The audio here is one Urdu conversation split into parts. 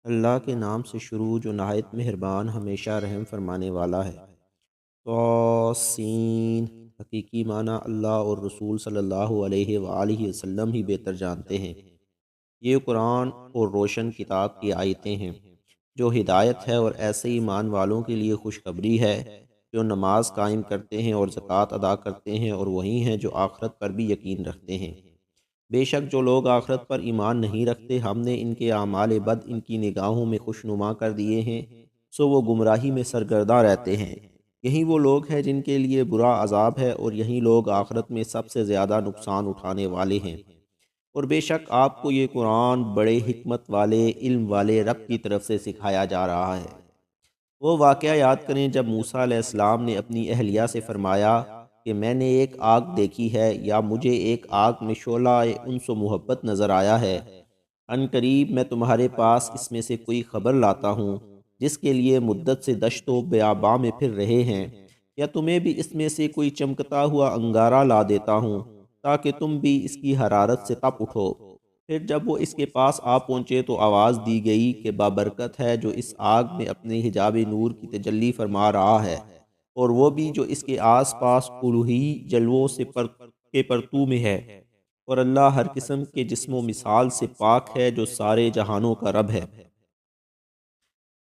اللہ کے نام سے شروع جو نہایت مہربان ہمیشہ رحم فرمانے والا ہے۔ توسین حقیقی معنی اللہ اور رسول صلی اللہ علیہ وآلہ وسلم ہی بہتر جانتے ہیں۔ یہ قرآن اور روشن کتاب کی آیتیں ہیں جو ہدایت ہے اور ایسے ایمان والوں کے لیے خوشخبری ہے جو نماز قائم کرتے ہیں اور زکوٰۃ ادا کرتے ہیں، اور وہی ہیں جو آخرت پر بھی یقین رکھتے ہیں۔ بے شک جو لوگ آخرت پر ایمان نہیں رکھتے، ہم نے ان کے اعمال بد ان کی نگاہوں میں خوشنما کر دیے ہیں، سو وہ گمراہی میں سرگرداں رہتے ہیں۔ یہی وہ لوگ ہیں جن کے لیے برا عذاب ہے، اور یہی لوگ آخرت میں سب سے زیادہ نقصان اٹھانے والے ہیں۔ اور بے شک آپ کو یہ قرآن بڑے حکمت والے علم والے رب کی طرف سے سکھایا جا رہا ہے۔ وہ واقعہ یاد کریں جب موسیٰ علیہ السلام نے اپنی اہلیہ سے فرمایا کہ میں نے ایک آگ دیکھی ہے، یا مجھے ایک آگ میں شعلہ انس و محبت نظر آیا ہے۔ ان قریب میں تمہارے پاس اس میں سے کوئی خبر لاتا ہوں جس کے لیے مدت سے دشت و بیاباں میں پھر رہے ہیں، یا تمہیں بھی اس میں سے کوئی چمکتا ہوا انگارہ لا دیتا ہوں تاکہ تم بھی اس کی حرارت سے تپ اٹھو۔ پھر جب وہ اس کے پاس آ پہنچے تو آواز دی گئی کہ بابرکت ہے جو اس آگ میں اپنے حجاب نور کی تجلی فرما رہا ہے، اور وہ بھی جو اس کے آس پاس الوہی جلووں سے کے پرتو میں ہے، اور اللہ ہر قسم کے جسم و مثال سے پاک ہے جو سارے جہانوں کا رب ہے۔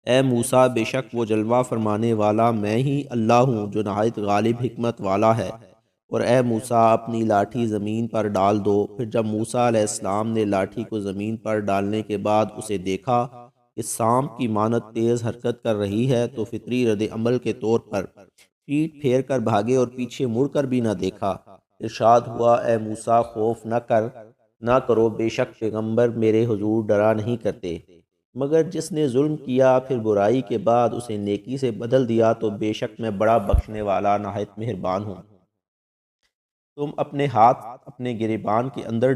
اے موسیٰ، بے شک وہ جلوہ فرمانے والا میں ہی اللہ ہوں جو نہایت غالب حکمت والا ہے۔ اور اے موسیٰ، اپنی لاٹھی زمین پر ڈال دو۔ پھر جب موسیٰ علیہ السلام نے لاٹھی کو زمین پر ڈالنے کے بعد اسے دیکھا کہ سانپ کی مانند تیز حرکت کر رہی ہے، تو فطری رد عمل کے طور پر پیٹھ پھیر کر بھاگے اور پیچھے مڑ کر بھی نہ دیکھا۔ ارشاد ہوا، اے موسیٰ، خوف نہ کرو، بے شک پیغمبر میرے حضور ڈرا نہیں کرتے، مگر جس نے ظلم کیا پھر برائی کے بعد اسے نیکی سے بدل دیا، تو بے شک میں بڑا بخشنے والا نہایت مہربان ہوں۔ تم اپنے ہاتھ اپنے گریبان کے اندر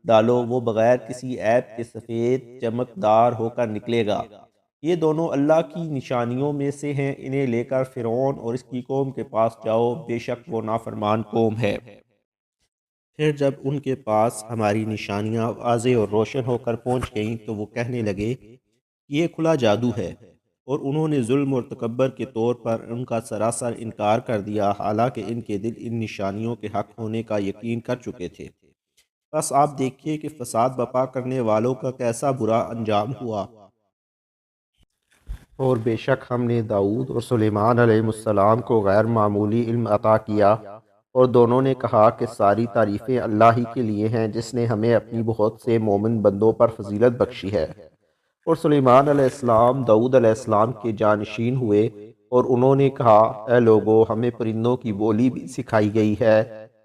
ڈالو، وہ بغیر کسی عیب کے سفید چمکدار ہو کر نکلے گا۔ یہ دونوں اللہ کی نشانیوں میں سے ہیں، انہیں لے کر فرعون اور اس کی قوم کے پاس جاؤ، بے شک وہ نافرمان قوم ہے۔ پھر جب ان کے پاس ہماری نشانیاں واضح اور روشن ہو کر پہنچ گئیں تو وہ کہنے لگے یہ کھلا جادو ہے، اور انہوں نے ظلم اور تکبر کے طور پر ان کا سراسر انکار کر دیا، حالانکہ ان کے دل ان نشانیوں کے حق ہونے کا یقین کر چکے تھے۔ بس آپ دیکھیے کہ فساد برپا کرنے والوں کا کیسا برا انجام ہوا۔ اور بے شک ہم نے داؤد اور سلیمان علیہ السلام کو غیر معمولی علم عطا کیا، اور دونوں نے کہا کہ ساری تعریفیں اللہ ہی کے لیے ہیں جس نے ہمیں اپنی بہت سے مومن بندوں پر فضیلت بخشی ہے۔ اور سلیمان علیہ السلام داؤد علیہ السلام کے جانشین ہوئے، اور انہوں نے کہا، اے لوگو، ہمیں پرندوں کی بولی بھی سکھائی گئی ہے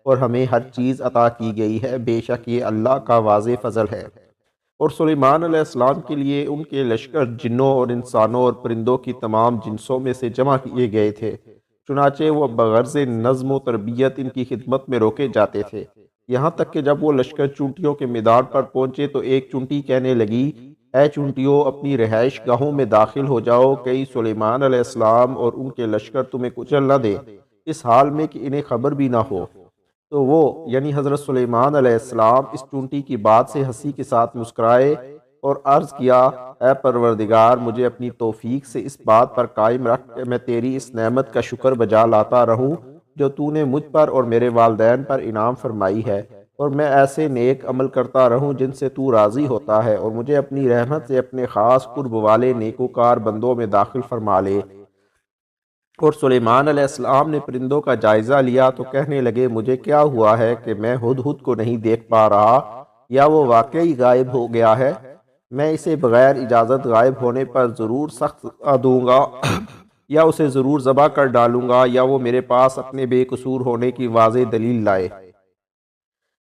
اور ہمیں ہر چیز عطا کی گئی ہے، بے شک یہ اللہ کا واضح فضل ہے۔ اور سلیمان علیہ السلام کے لیے ان کے لشکر جنوں اور انسانوں اور پرندوں کی تمام جنسوں میں سے جمع کیے گئے تھے، چنانچہ وہ بغرض نظم و تربیت ان کی خدمت میں روکے جاتے تھے، یہاں تک کہ جب وہ لشکر چونٹیوں کے میدان پر پہنچے تو ایک چونٹی کہنے لگی، اے چونٹیوں، اپنی رہائش گاہوں میں داخل ہو جاؤ، کہیں سلیمان علیہ السلام اور ان کے لشکر تمہیں کچل نہ دے، اس حال میں کہ انہیں خبر بھی نہ ہو۔ تو وہ یعنی حضرت سلیمان علیہ السلام اس چونٹی کی بات سے ہنسی کے ساتھ مسکرائے اور عرض کیا، اے پروردگار، مجھے اپنی توفیق سے اس بات پر قائم رکھ کہ میں تیری اس نعمت کا شکر بجا لاتا رہوں جو تو نے مجھ پر اور میرے والدین پر انعام فرمائی ہے، اور میں ایسے نیک عمل کرتا رہوں جن سے تو راضی ہوتا ہے، اور مجھے اپنی رحمت سے اپنے خاص قرب والے نیکوکار بندوں میں داخل فرما لے۔ اور سلیمان علیہ السلام نے پرندوں کا جائزہ لیا تو کہنے لگے، مجھے کیا ہوا ہے کہ میں ہدہد کو نہیں دیکھ پا رہا، یا وہ واقعی غائب ہو گیا ہے؟ میں اسے بغیر اجازت غائب ہونے پر ضرور سخت سزا دوں گا، یا اسے ضرور ذبح کر ڈالوں گا، یا وہ میرے پاس اپنے بے قصور ہونے کی واضح دلیل لائے۔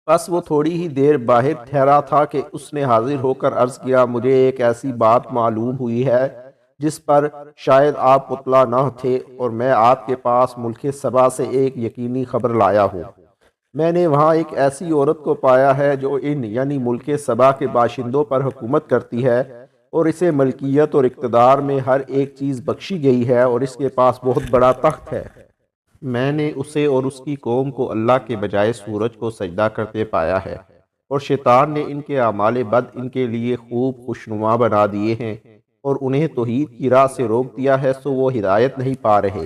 بس وہ تھوڑی ہی دیر باہر ٹھہرا تھا کہ اس نے حاضر ہو کر عرض کیا، مجھے ایک ایسی بات معلوم ہوئی ہے جس پر شاید آپ مطلع نہ تھے، اور میں آپ کے پاس ملک سبا سے ایک یقینی خبر لایا ہوں۔ میں نے وہاں ایک ایسی عورت کو پایا ہے جو یعنی ملک سبا کے باشندوں پر حکومت کرتی ہے، اور اسے ملکیت اور اقتدار میں ہر ایک چیز بخشی گئی ہے، اور اس کے پاس بہت بڑا تخت ہے۔ میں نے اسے اور اس کی قوم کو اللہ کے بجائے سورج کو سجدہ کرتے پایا ہے، اور شیطان نے ان کے اعمال بد ان کے لیے خوب خوشنما بنا دیے ہیں، اور انہیں توحید کی راہ سے روک دیا ہے سو وہ ہدایت نہیں پا رہے۔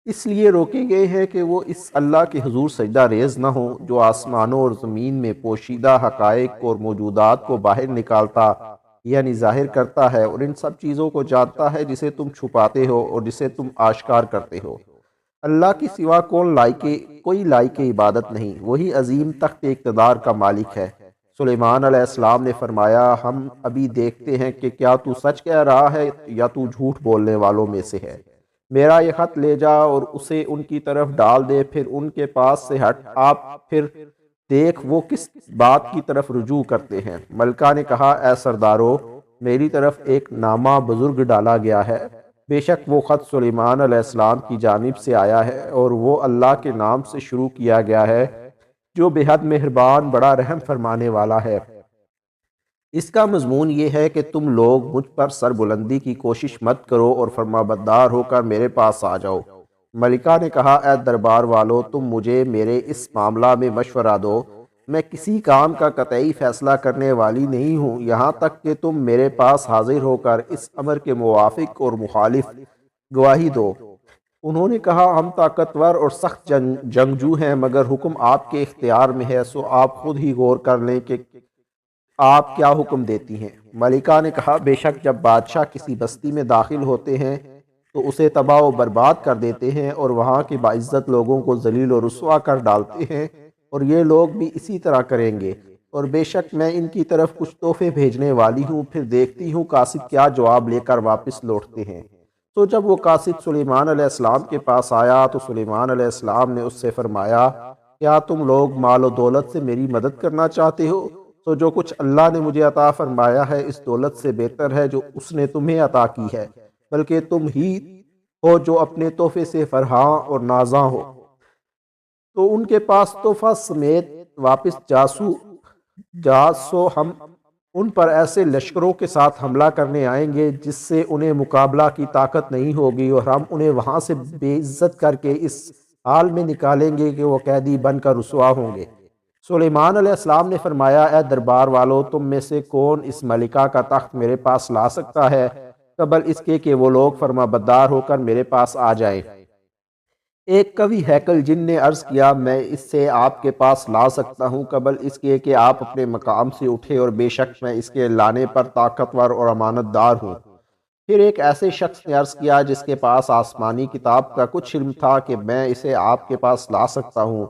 اس لیے روکے گئے ہیں کہ وہ اس اللہ کے حضور سجدہ ریز نہ ہوں جو آسمانوں اور زمین میں پوشیدہ حقائق اور موجودات کو باہر نکالتا یعنی ظاہر کرتا ہے، اور ان سب چیزوں کو جانتا ہے جسے تم چھپاتے ہو اور جسے تم آشکار کرتے ہو۔ اللہ کی سوا کوئی لائق عبادت نہیں، وہی عظیم تخت اقتدار کا مالک ہے۔ سلیمان علیہ السلام نے فرمایا، ہم ابھی دیکھتے ہیں کہ کیا تو سچ کہہ رہا ہے یا تو جھوٹ بولنے والوں میں سے ہے۔ میرا یہ خط لے جا اور اسے ان کی طرف ڈال دے، پھر ان کے پاس سے ہٹ، آپ پھر دیکھ وہ کس بات کی طرف رجوع کرتے ہیں۔ ملکہ نے کہا، اے سردارو، میری طرف ایک نامہ بزرگ ڈالا گیا ہے، بے شک وہ خط سلیمان علیہ السلام کی جانب سے آیا ہے اور وہ اللہ کے نام سے شروع کیا گیا ہے جو بے حد مہربان بڑا رحم فرمانے والا ہے۔ اس کا مضمون یہ ہے کہ تم لوگ مجھ پر سر بلندی کی کوشش مت کرو اور فرما بردار ہو کر میرے پاس آ جاؤ۔ ملکہ نے کہا، اے دربار والو، تم مجھے میرے اس معاملہ میں مشورہ دو، میں کسی کام کا قطعی فیصلہ کرنے والی نہیں ہوں یہاں تک کہ تم میرے پاس حاضر ہو کر اس امر کے موافق اور مخالف گواہی دو۔ انہوں نے کہا، ہم طاقتور اور سخت جنگجو ہیں، مگر حکم آپ کے اختیار میں ہے، سو آپ خود ہی غور کر لیں کہ آپ کیا حکم دیتی ہیں۔ ملکہ نے کہا، بے شک جب بادشاہ کسی بستی میں داخل ہوتے ہیں تو اسے تباہ و برباد کر دیتے ہیں اور وہاں کے باعزت لوگوں کو ذلیل و رسوا کر ڈالتے ہیں، اور یہ لوگ بھی اسی طرح کریں گے، اور بے شک میں ان کی طرف کچھ تحفے بھیجنے والی ہوں، پھر دیکھتی ہوں قاصد کیا جواب لے کر واپس لوٹتے ہیں۔ تو جب وہ قاصد سلیمان علیہ السلام کے پاس آیا تو سلیمان علیہ السلام نے اس سے فرمایا، کیا تم لوگ مال و دولت سے میری مدد کرنا چاہتے ہو؟ تو جو کچھ اللہ نے مجھے عطا فرمایا ہے اس دولت سے بہتر ہے جو اس نے تمہیں عطا کی ہے، بلکہ تم ہی ہو جو اپنے تحفے سے فرحاں اور نازاں ہو۔ تو ان کے پاس تحفہ سمیت واپس جاسو ہم ان پر ایسے لشکروں کے ساتھ حملہ کرنے آئیں گے جس سے انہیں مقابلہ کی طاقت نہیں ہوگی، اور ہم انہیں وہاں سے بے عزت کر کے اس حال میں نکالیں گے کہ وہ قیدی بن کر رسوا ہوں گے۔ سلیمان علیہ السلام نے فرمایا، اے دربار والو، تم میں سے کون اس ملکہ کا تخت میرے پاس لا سکتا ہے قبل اس کے کہ وہ لوگ فرما بردار ہو کر میرے پاس آ جائیں؟ ایک قوی ہیکل جن نے عرض کیا، میں اس سے آپ کے پاس لا سکتا ہوں قبل اس کے کہ آپ اپنے مقام سے اٹھے، اور بے شک میں اس کے لانے پر طاقتور اور امانت دار ہوں۔ پھر ایک ایسے شخص نے عرض کیا جس کے پاس آسمانی کتاب کا کچھ علم تھا کہ میں اسے آپ کے پاس لا سکتا ہوں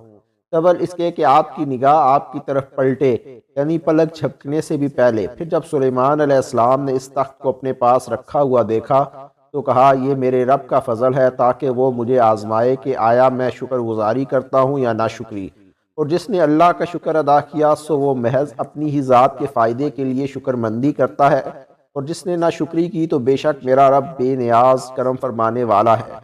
قبل اس کے کہ آپ کی نگاہ آپ کی طرف پلٹے، یعنی پلک جھپکنے سے بھی پہلے۔ پھر جب سلیمان علیہ السلام نے اس تخت کو اپنے پاس رکھا ہوا دیکھا تو کہا، یہ میرے رب کا فضل ہے تاکہ وہ مجھے آزمائے کہ آیا میں شکر گزاری کرتا ہوں یا ناشکری، اور جس نے اللہ کا شکر ادا کیا سو وہ محض اپنی ہی ذات کے فائدے کے لیے شکر مندی کرتا ہے، اور جس نے ناشکری کی تو بے شک میرا رب بے نیاز کرم فرمانے والا ہے۔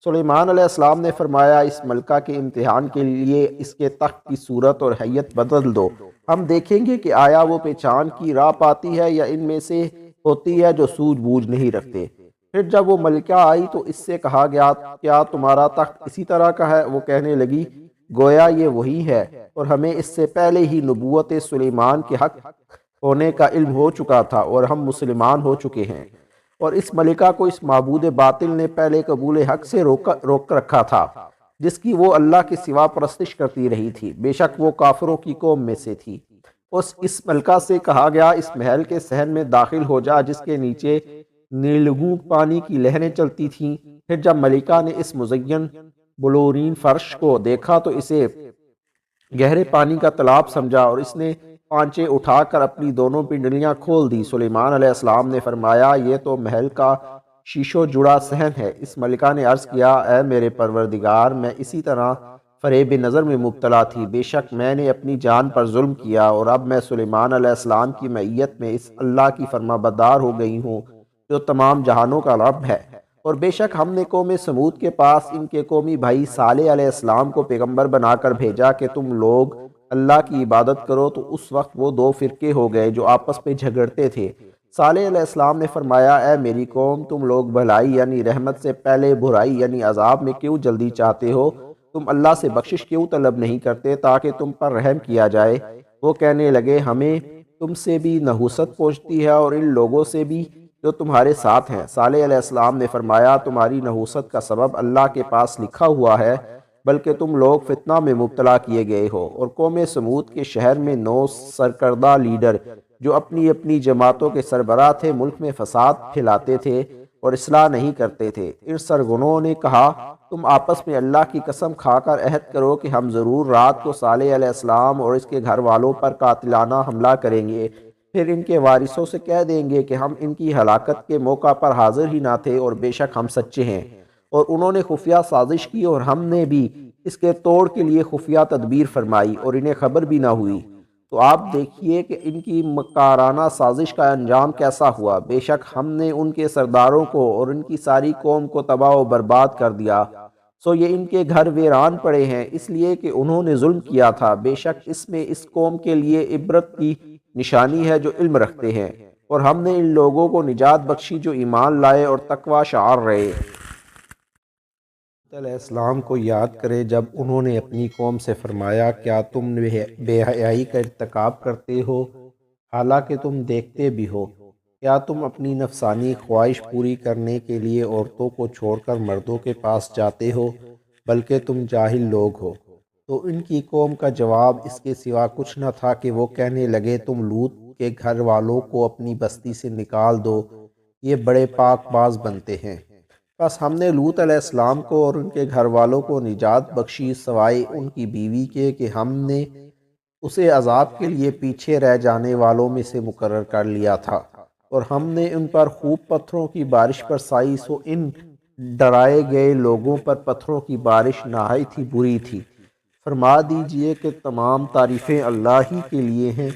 سلیمان علیہ السلام نے فرمایا، اس ملکہ کے امتحان کے لیے اس کے تخت کی صورت اور حیت بدل دو، ہم دیکھیں گے کہ آیا وہ پہچان کی راہ پاتی ہے یا ان میں سے ہوتی ہے جو سوجھ بوجھ نہیں رکھتے۔ پھر جب وہ ملکہ آئی تو اس سے کہا گیا، کیا تمہارا تخت اسی طرح کا ہے؟ وہ کہنے لگی، گویا یہ وہی ہے، اور ہمیں اس سے پہلے ہی نبوت سلیمان کے حق ہونے کا علم ہو چکا تھا اور ہم مسلمان ہو چکے ہیں، اور اس ملکہ کو اس معبود باطل نے پہلے قبول حق سے روک رکھا تھا جس کی وہ اللہ کے سوا پرستش کرتی رہی تھی، بے شک وہ کافروں کی قوم میں سے تھی۔ اس ملکہ سے کہا گیا، اس محل کے صحن میں داخل ہو جا جس کے نیچے نیلگوں پانی کی لہریں چلتی تھیں۔ پھر جب ملکہ نے اس مزین بلورین فرش کو دیکھا تو اسے گہرے پانی کا تالاب سمجھا، اور اس نے پانچے اٹھا کر اپنی دونوں پنڈلیاں کھول دی۔ سلیمان علیہ السلام نے فرمایا، یہ تو محل کا شیشو جڑا صحن ہے۔ اس ملکہ نے عرض کیا، اے میرے پروردگار، میں اسی طرح فریب نظر میں مبتلا تھی، بے شک میں نے اپنی جان پر ظلم کیا، اور اب میں سلیمان علیہ السلام کی معیت میں اس اللہ کی فرما بردار ہو گئی ہوں جو تمام جہانوں کا رب ہے۔ اور بے شک ہم نے قوم سمود کے پاس ان کے قومی بھائی صالح علیہ السلام کو پیغمبر بنا کر بھیجا کہ تم لوگ اللہ کی عبادت کرو، تو اس وقت وہ دو فرقے ہو گئے جو آپس میں جھگڑتے تھے۔ صالح علیہ السلام نے فرمایا، اے میری قوم، تم لوگ بھلائی یعنی رحمت سے پہلے برائی یعنی عذاب میں کیوں جلدی چاہتے ہو؟ تم اللہ سے بخشش کیوں طلب نہیں کرتے تاکہ تم پر رحم کیا جائے؟ وہ کہنے لگے، ہمیں تم سے بھی نحوست پہنچتی ہے اور ان لوگوں سے بھی جو تمہارے ساتھ ہیں۔ صالح علیہ السلام نے فرمایا تمہاری نحوست کا سبب اللہ کے پاس لکھا ہوا ہے، بلکہ تم لوگ فتنہ میں مبتلا کیے گئے ہو۔ اور قوم سمود کے شہر میں 9 سرکردہ لیڈر جو اپنی اپنی جماعتوں کے سربراہ تھے، ملک میں فساد پھیلاتے تھے اور اصلاح نہیں کرتے تھے۔ ان سرگنوں نے کہا تم آپس میں اللہ کی قسم کھا کر عہد کرو کہ ہم ضرور رات کو صالح علیہ السلام اور اس کے گھر والوں پر قاتلانہ حملہ کریں گے، پھر ان کے وارثوں سے کہہ دیں گے کہ ہم ان کی ہلاکت کے موقع پر حاضر ہی نہ تھے اور بے شک ہم سچے ہیں، اور انہوں نے خفیہ سازش کی اور ہم نے بھی اس کے توڑ کے لیے خفیہ تدبیر فرمائی اور انہیں خبر بھی نہ ہوئی۔ تو آپ دیکھیے کہ ان کی مکارانہ سازش کا انجام کیسا ہوا۔ بے شک ہم نے ان کے سرداروں کو اور ان کی ساری قوم کو تباہ و برباد کر دیا، سو یہ ان کے گھر ویران پڑے ہیں اس لیے کہ انہوں نے ظلم کیا تھا۔ بے شک اس میں اس قوم کے لیے عبرت کی نشانی ہے جو علم رکھتے ہیں، اور ہم نے ان لوگوں کو نجات بخشی جو ایمان لائے اور تقوی شعار رہے۔ علیہ السلام کو یاد کرے جب انہوں نے اپنی قوم سے فرمایا کیا تم بے حیائی کا ارتکاب کرتے ہو حالانکہ تم دیکھتے بھی ہو؟ کیا تم اپنی نفسانی خواہش پوری کرنے کے لیے عورتوں کو چھوڑ کر مردوں کے پاس جاتے ہو، بلکہ تم جاہل لوگ ہو؟ تو ان کی قوم کا جواب اس کے سوا کچھ نہ تھا کہ وہ کہنے لگے تم لوط کے گھر والوں کو اپنی بستی سے نکال دو، یہ بڑے پاک باز بنتے ہیں۔ بس ہم نے لوط علیہ السلام کو اور ان کے گھر والوں کو نجات بخشی سوائے ان کی بیوی کے کہ ہم نے اسے عذاب کے لیے پیچھے رہ جانے والوں میں سے مقرر کر لیا تھا، اور ہم نے ان پر خوب پتھروں کی بارش برسائی، سو ان ڈرائے گئے لوگوں پر پتھروں کی بارش نہایت ہی بری تھی۔ فرما دیجئے کہ تمام تعریفیں اللہ ہی کے لیے ہیں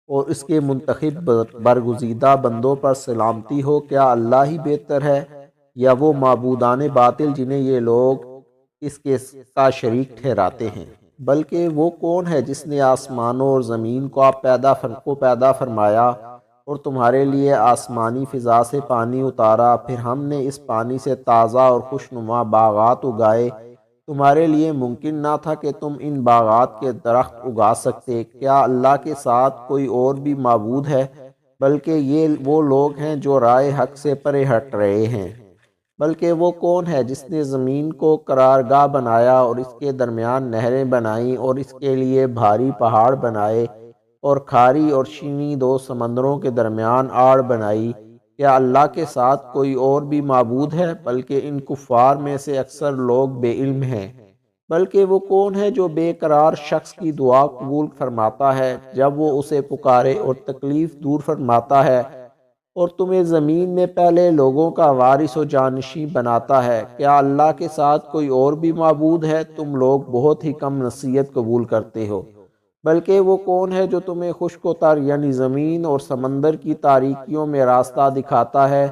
اور اس کے منتخب برگزیدہ بندوں پر سلامتی ہو۔ کیا اللہ ہی بہتر ہے یا وہ معبودان باطل جنہیں یہ لوگ اس کے کا شریک ٹھہراتے ہیں؟ بلکہ وہ کون ہے جس نے آسمانوں اور زمین کو پیدا فرمایا اور تمہارے لیے آسمانی فضا سے پانی اتارا، پھر ہم نے اس پانی سے تازہ اور خوشنما باغات اگائے۔ تمہارے لیے ممکن نہ تھا کہ تم ان باغات کے درخت اگا سکتے۔ کیا اللہ کے ساتھ کوئی اور بھی معبود ہے؟ بلکہ یہ وہ لوگ ہیں جو رائے حق سے پرے ہٹ رہے ہیں۔ بلکہ وہ کون ہے جس نے زمین کو قرارگاہ بنایا اور اس کے درمیان نہریں بنائیں اور اس کے لیے بھاری پہاڑ بنائے اور کھاری اور شیمی 2 سمندروں کے درمیان آڑ بنائی؟ کیا اللہ کے ساتھ کوئی اور بھی معبود ہے؟ بلکہ ان کفار میں سے اکثر لوگ بے علم ہیں۔ بلکہ وہ کون ہے جو بے قرار شخص کی دعا قبول فرماتا ہے جب وہ اسے پکارے اور تکلیف دور فرماتا ہے، اور تمہیں زمین میں پہلے لوگوں کا وارث و جانشین بناتا ہے؟ کیا اللہ کے ساتھ کوئی اور بھی معبود ہے؟ تم لوگ بہت ہی کم نصیحت قبول کرتے ہو۔ بلکہ وہ کون ہے جو تمہیں خشک و تر یعنی زمین اور سمندر کی تاریکیوں میں راستہ دکھاتا ہے،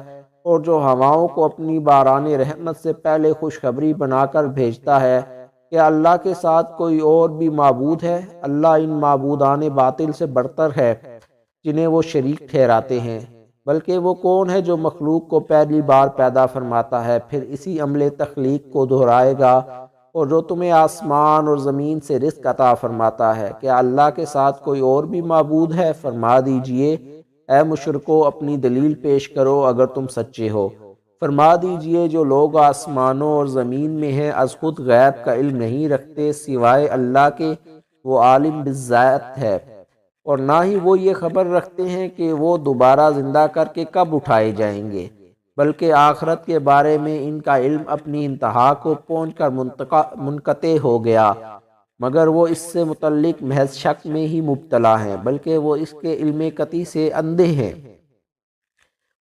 اور جو ہواؤں کو اپنی باران رحمت سے پہلے خوشخبری بنا کر بھیجتا ہے؟ کیا اللہ کے ساتھ کوئی اور بھی معبود ہے؟ اللہ ان معبودان باطل سے برتر ہے جنہیں وہ شریک ٹھہراتے ہیں۔ بلکہ وہ کون ہے جو مخلوق کو پہلی بار پیدا فرماتا ہے، پھر اسی عمل تخلیق کو دہرائے گا، اور جو تمہیں آسمان اور زمین سے رزق عطا فرماتا ہے؟ کیا اللہ کے ساتھ کوئی اور بھی معبود ہے؟ فرما دیجئے اے مشرکو اپنی دلیل پیش کرو اگر تم سچے ہو۔ فرما دیجئے جو لوگ آسمانوں اور زمین میں ہیں از خود غیب کا علم نہیں رکھتے سوائے اللہ کے، وہ عالم بالذات ہے، اور نہ ہی وہ یہ خبر رکھتے ہیں کہ وہ دوبارہ زندہ کر کے کب اٹھائے جائیں گے، بلکہ آخرت کے بارے میں ان کا علم اپنی انتہا کو پہنچ کر منقطع ہو گیا، مگر وہ اس سے متعلق محض شک میں ہی مبتلا ہیں، بلکہ وہ اس کے علم قطعی سے اندھے ہیں۔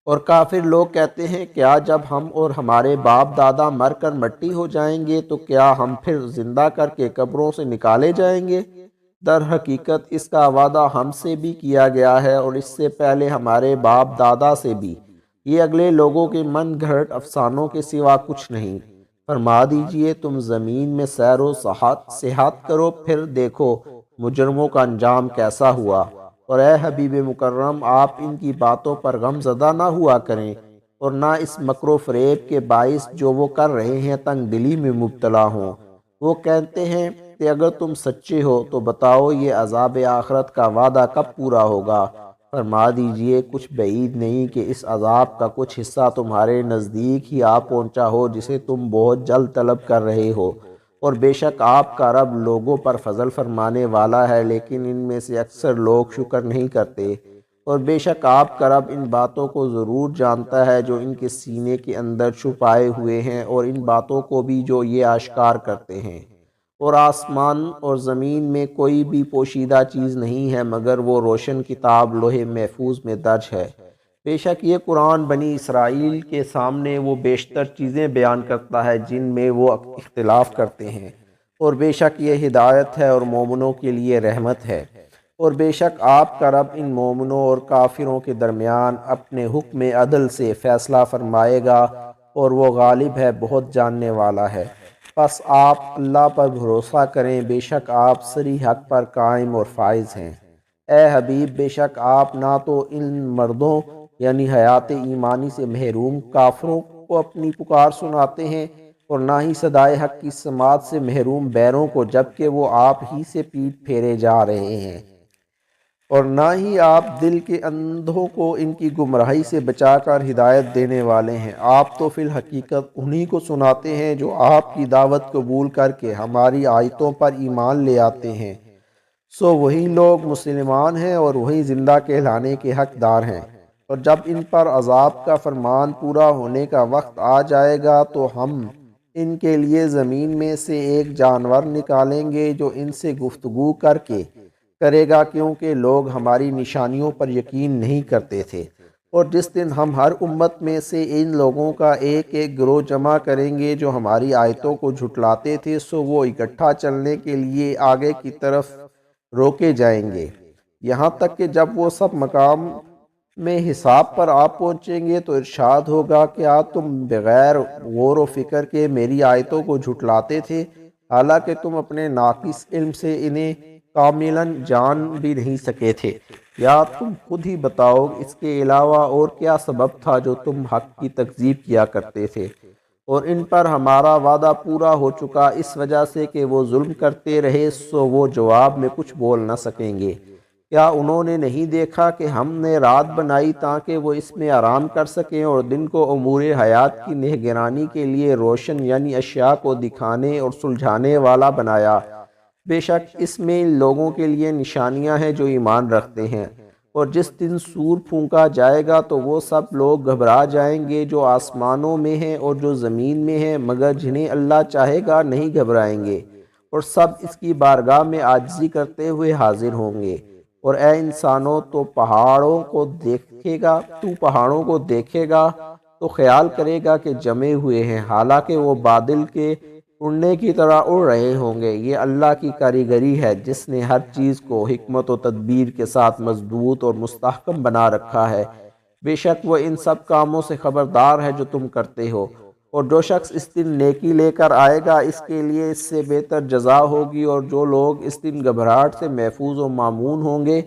اور کافر لوگ کہتے ہیں کیا جب ہم اور ہمارے باپ دادا مر کر مٹی ہو جائیں گے تو کیا ہم پھر زندہ کر کے قبروں سے نکالے جائیں گے؟ در حقیقت اس کا وعدہ ہم سے بھی کیا گیا ہے اور اس سے پہلے ہمارے باپ دادا سے بھی، یہ اگلے لوگوں کے من گھڑت افسانوں کے سوا کچھ نہیں۔ فرما دیجئے تم زمین میں سیر و سیاحت کرو، پھر دیکھو مجرموں کا انجام کیسا ہوا، اور اے حبیب مکرم آپ ان کی باتوں پر غم زدہ نہ ہوا کریں اور نہ اس مکر و فریب کے باعث جو وہ کر رہے ہیں تنگ دلی میں مبتلا ہوں۔ وہ کہتے ہیں کہ اگر تم سچے ہو تو بتاؤ یہ عذاب آخرت کا وعدہ کب پورا ہوگا؟ فرما دیجئے کچھ بعید نہیں کہ اس عذاب کا کچھ حصہ تمہارے نزدیک ہی آ پہنچا ہو جسے تم بہت جلد طلب کر رہے ہو، اور بے شک آپ کا رب لوگوں پر فضل فرمانے والا ہے، لیکن ان میں سے اکثر لوگ شکر نہیں کرتے۔ اور بے شک آپ کا رب ان باتوں کو ضرور جانتا ہے جو ان کے سینے کے اندر چھپائے ہوئے ہیں، اور ان باتوں کو بھی جو یہ آشکار کرتے ہیں۔ اور آسمان اور زمین میں کوئی بھی پوشیدہ چیز نہیں ہے مگر وہ روشن کتاب لوح محفوظ میں درج ہے۔ بے شک یہ قرآن بنی اسرائیل کے سامنے وہ بیشتر چیزیں بیان کرتا ہے جن میں وہ اختلاف کرتے ہیں، اور بے شک یہ ہدایت ہے اور مومنوں کے لیے رحمت ہے۔ اور بے شک آپ کا رب ان مومنوں اور کافروں کے درمیان اپنے حکم عدل سے فیصلہ فرمائے گا، اور وہ غالب ہے، بہت جاننے والا ہے۔ پس آپ اللہ پر بھروسہ کریں، بے شک آپ صریح حق پر قائم اور فائز ہیں۔ اے حبیب، بے شک آپ نہ تو ان مردوں یعنی حیات ایمانی سے محروم کافروں کو اپنی پکار سناتے ہیں، اور نہ ہی صدائے حق کی سماعت سے محروم بیروں کو جبکہ وہ آپ ہی سے پیٹ پھیرے جا رہے ہیں، اور نہ ہی آپ دل کے اندھوں کو ان کی گمراہی سے بچا کر ہدایت دینے والے ہیں۔ آپ تو فی الحقیقت انہی کو سناتے ہیں جو آپ کی دعوت قبول کر کے ہماری آیتوں پر ایمان لے آتے ہیں، سو وہی لوگ مسلمان ہیں اور وہی زندہ کہلانے کے حقدار ہیں۔ اور جب ان پر عذاب کا فرمان پورا ہونے کا وقت آ جائے گا تو ہم ان کے لیے زمین میں سے ایک جانور نکالیں گے جو ان سے گفتگو کرے گا، کیونکہ لوگ ہماری نشانیوں پر یقین نہیں کرتے تھے۔ اور جس دن ہم ہر امت میں سے ان لوگوں کا ایک ایک گروہ جمع کریں گے جو ہماری آیتوں کو جھٹلاتے تھے، سو وہ اکٹھا چلنے کے لیے آگے کی طرف روکے جائیں گے، یہاں تک کہ جب وہ سب مقام میں حساب پر آپ پہنچیں گے تو ارشاد ہوگا، کیا تم بغیر غور و فکر کے میری آیتوں کو جھٹلاتے تھے، حالانکہ تم اپنے ناقص علم سے انہیں کاملاً جان بھی نہیں سکے تھے؟ یا تم خود ہی بتاؤ اس کے علاوہ اور کیا سبب تھا جو تم حق کی تکذیب کیا کرتے تھے؟ اور ان پر ہمارا وعدہ پورا ہو چکا اس وجہ سے کہ وہ ظلم کرتے رہے، سو وہ جواب میں کچھ بول نہ سکیں گے۔ کیا انہوں نے نہیں دیکھا کہ ہم نے رات بنائی تاکہ وہ اس میں آرام کر سکیں، اور دن کو امور حیات کی نگرانی کے لیے روشن یعنی اشیاء کو دکھانے اور سلجھانے والا بنایا؟ بے شک اس میں ان لوگوں کے لیے نشانیاں ہیں جو ایمان رکھتے ہیں۔ اور جس دن سور پھونکا جائے گا تو وہ سب لوگ گھبرا جائیں گے جو آسمانوں میں ہیں اور جو زمین میں ہیں، مگر جنہیں اللہ چاہے گا نہیں گھبرائیں گے، اور سب اس کی بارگاہ میں عاجزی کرتے ہوئے حاضر ہوں گے۔ اور اے انسانوں، تو پہاڑوں کو دیکھے گا تو خیال کرے گا کہ جمے ہوئے ہیں، حالانکہ وہ بادل کے اڑنے کی طرح اڑ رہے ہوں گے۔ یہ اللہ کی کاریگری ہے جس نے ہر چیز کو حکمت و تدبیر کے ساتھ مضبوط اور مستحکم بنا رکھا ہے۔ بے شک وہ ان سب کاموں سے خبردار ہے جو تم کرتے ہو۔ اور جو شخص اس دن نیکی لے کر آئے گا اس کے لیے اس سے بہتر جزا ہوگی، اور جو لوگ اس دن گھبراہٹ سے محفوظ و مامون ہوں گے،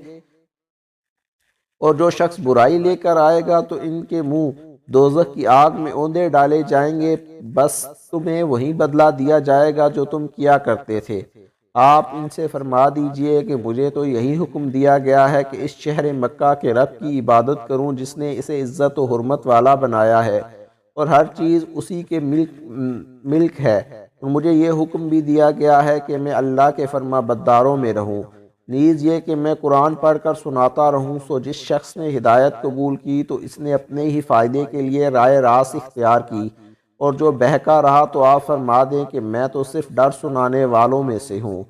اور جو شخص برائی لے کر آئے گا تو ان کے منہ دوزخ کی آگ میں اوندے ڈالے جائیں گے، بس تمہیں وہی بدلہ دیا جائے گا جو تم کیا کرتے تھے۔ آپ ان سے فرما دیجئے کہ مجھے تو یہی حکم دیا گیا ہے کہ اس شہر مکہ کے رب کی عبادت کروں جس نے اسے عزت و حرمت والا بنایا ہے، اور ہر چیز اسی کے ملک ہے، اور مجھے یہ حکم بھی دیا گیا ہے کہ میں اللہ کے فرما برداروں میں رہوں، نیز یہ کہ میں قرآن پڑھ کر سناتا رہوں۔ سو جس شخص نے ہدایت قبول کی تو اس نے اپنے ہی فائدے کے لیے رائے راست اختیار کی، اور جو بہکا رہا تو آپ فرما دیں کہ میں تو صرف ڈر سنانے والوں میں سے ہوں۔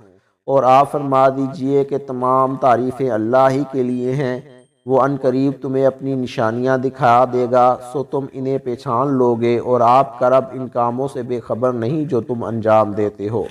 اور آپ فرما دیجئے کہ تمام تعریفیں اللہ ہی کے لیے ہیں، وہ ان قریب تمہیں اپنی نشانیاں دکھا دے گا، سو تم انہیں پہچان لوگے، اور آپ کا رب ان کاموں سے بے خبر نہیں جو تم انجام دیتے ہو۔